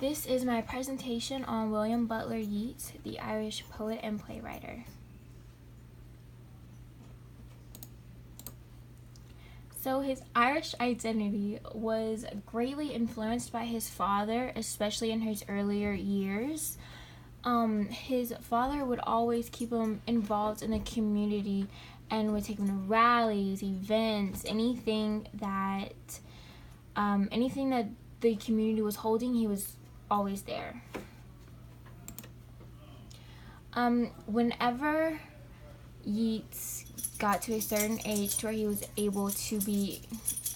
This is my presentation on William Butler Yeats, the Irish poet and playwright. So his Irish identity was greatly influenced by his father, especially in his earlier years. His father would always keep him involved in the community and would take him to rallies, events, anything that the community was holding, he was always there. Whenever Yeats got to a certain age to where he was able to be,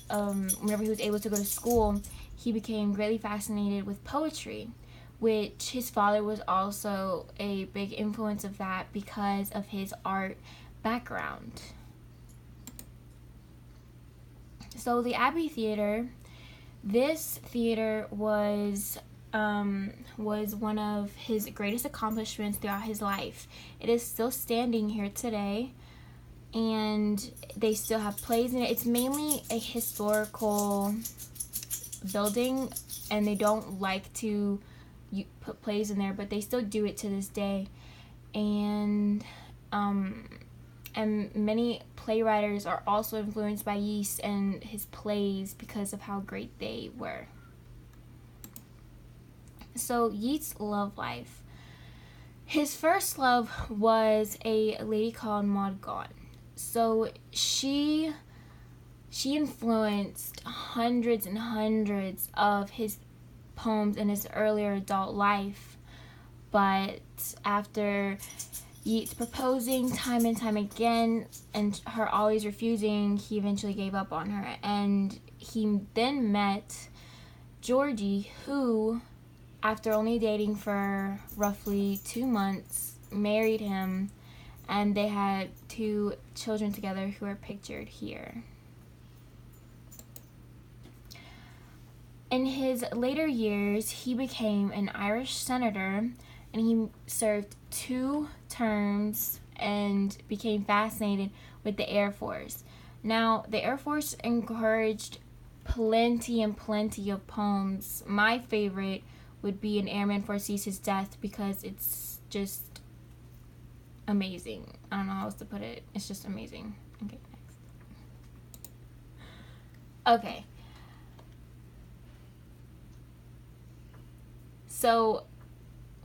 whenever he was able to go to school, he became greatly fascinated with poetry, which his father was also a big influence of that because of his art background. So the Abbey Theater, this theater was one of his greatest accomplishments throughout his life. It is still standing here today, and they still have plays in it. It's mainly a historical building, and they don't like to put plays in there, but they still do it to this day. And many playwrights are also influenced by Yeats and his plays because of how great they were. So Yeats' love life. His first love was a lady called Maud Gonne. So she influenced hundreds and hundreds of his poems in his earlier adult life. But after Yeats proposing time and time again and her always refusing, he eventually gave up on her. And he then met Georgie, who, after only dating for roughly 2 months, married him, and they had 2 children together who are pictured here. In his later years, he became an Irish senator, and he served 2 terms and became fascinated with the Air Force. Now, the Air Force encouraged plenty of poems. My favorite would be An Airman Foresees His Death, because it's just amazing. I don't know how else to put it. It's just amazing. Okay, next. Okay. So,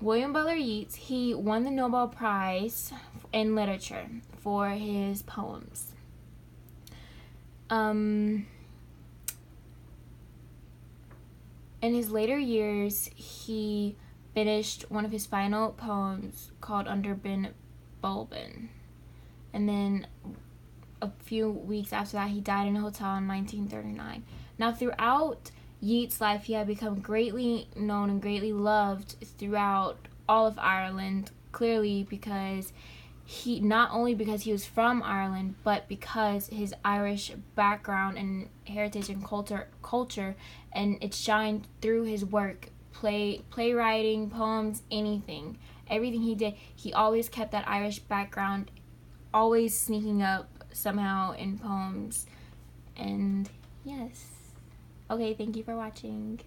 William Butler Yeats, he won the Nobel Prize in Literature for his poems. In his later years, he finished one of his final poems called Under Ben Bulben. And then a few weeks after that, he died in a hotel in 1939. Now, throughout Yeats' life, he had become greatly known and greatly loved throughout all of Ireland, clearly because not only because he was from Ireland, but because his Irish background and heritage and culture, and it shined through his work, playwriting, poems, anything. Everything he did, he always kept that Irish background, always sneaking up somehow in poems. And yes. Okay, thank you for watching.